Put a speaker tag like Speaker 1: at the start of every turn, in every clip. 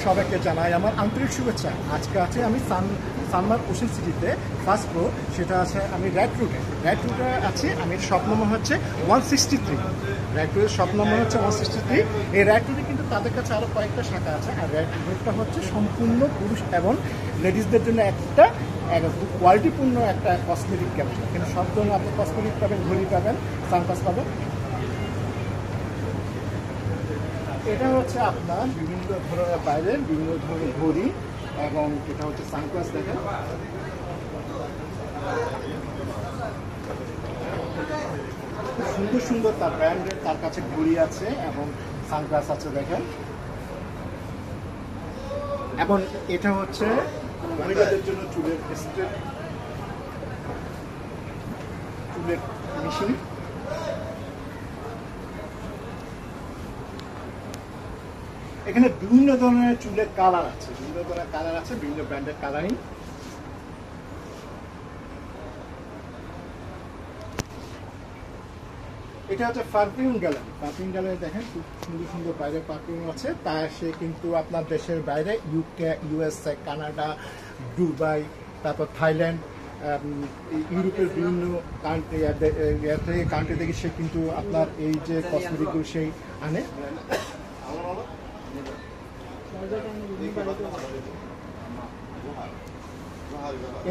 Speaker 1: সবাইকে জানাই আমার আন্তরিক শুভেচ্ছা। আজকে আছে আমি সানমার্ক ওশেন সিটিতে ফার্স্ট ফ্লোর, সেটা আছে আমি রেড রুটে আছি। আমি শপ নম্বর হচ্ছে 163। রেড রুটের শপ নম্বর হচ্ছে 163। এই রেড রুটে কিন্তু তাদের কাছে আরও কয়েকটা শাখা আছে। আর রেড রুটটা হচ্ছে সম্পূর্ণ পুরুষ এবং লেডিসদের জন্য একটা কোয়ালিটিপূর্ণ একটা কসমেটিক ক্যাবিনেট। কিন্তু সব ধরনের আপনি কসমেটিক পাবেন, ঘড়ি পাবেন, সানগ্লাস পাবেন। এটা হচ্ছে আপনার বিভিন্ন ধরনের বাইরে বিভিন্ন ধরনের ঘড়ি এবং এটা হচ্ছে সানগ্লাস। দেখেন সুন্দর সুন্দর তার ব্র্যান্ডের তার কাছে ঘড়ি আছে এবং সানগ্লাস আছে দেখেন। এবং এটা হচ্ছে মহিলাদের জন্য চুলের মেশিন। এখানে বিভিন্ন ধরনের চুলের কালার আছে, বিভিন্ন ব্র্যান্ডের কালারিং। এটা হচ্ছে পারফিউম গ্যালারি। দেখেন খুব সুন্দর সুন্দর বাইরে পারফিউম আছে। তা সে কিন্তু আপনার দেশের বাইরে ইউকে, ইউএসএ, কানাডা, দুবাই, তারপর থাইল্যান্ড, ইউরোপের বিভিন্ন কান্ট্রি থেকে সে কিন্তু আপনার এই যে কসমেটিকগুলো সেই আনে।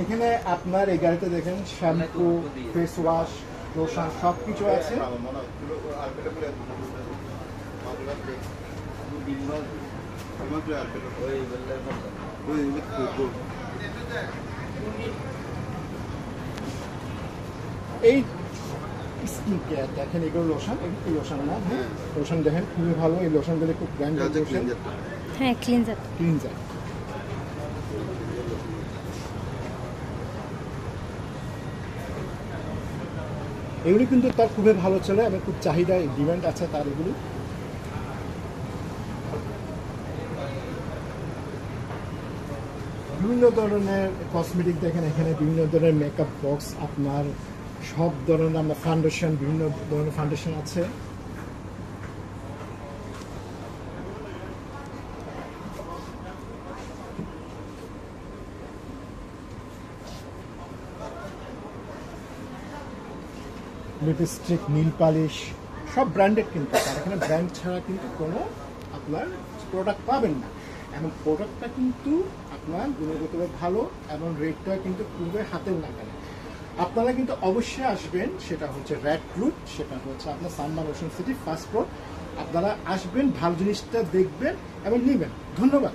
Speaker 1: এখানে আপনার এই গাড়িতে দেখেন শ্যাম্পু, ফেস ওয়াশ, লোশন সব কিছু আছে। এই স্কিন কেয়ার দেখেন, এগুলো লোশন, লোশন না, হ্যাঁ লোশন দেখেন খুবই ভালো। এই লোশনগুলো খুব ব্র্যান্ডেড লোশন,
Speaker 2: হ্যাঁ ক্লিনজার।
Speaker 1: এগুলি কিন্তু তার খুবই ভালো চলে এবং খুব চাহিদা, ডিমান্ড আছে তার এগুলি। বিভিন্ন ধরনের কসমেটিক দেখেন এখানে, বিভিন্ন ধরনের মেকআপ বক্স, আপনার সব ধরনের আমরা ফাউন্ডেশন, বিভিন্ন ধরনের ফাউন্ডেশন আছে। লিপস্টিক, নীল পালিশ সব ব্র্যান্ডেড, কিন্তু তার এখানে ব্র্যান্ড ছাড়া কিন্তু কোনো আপনার প্রোডাক্ট পাবেন না। এবং প্রোডাক্টটা কিন্তু আপনার গুণগতভাবে ভালো এবং রেটটা কিন্তু খুবই হাতের নাগালে। আপনারা কিন্তু অবশ্যই আসবেন, সেটা হচ্ছে রেড রুট, সেটা হচ্ছে আপনার সানমার্ক ওশেন সিটি ফার্স্ট ফ্লোর। আপনারা আসবেন, ভালো জিনিসটা দেখবেন এবং নেবেন। ধন্যবাদ।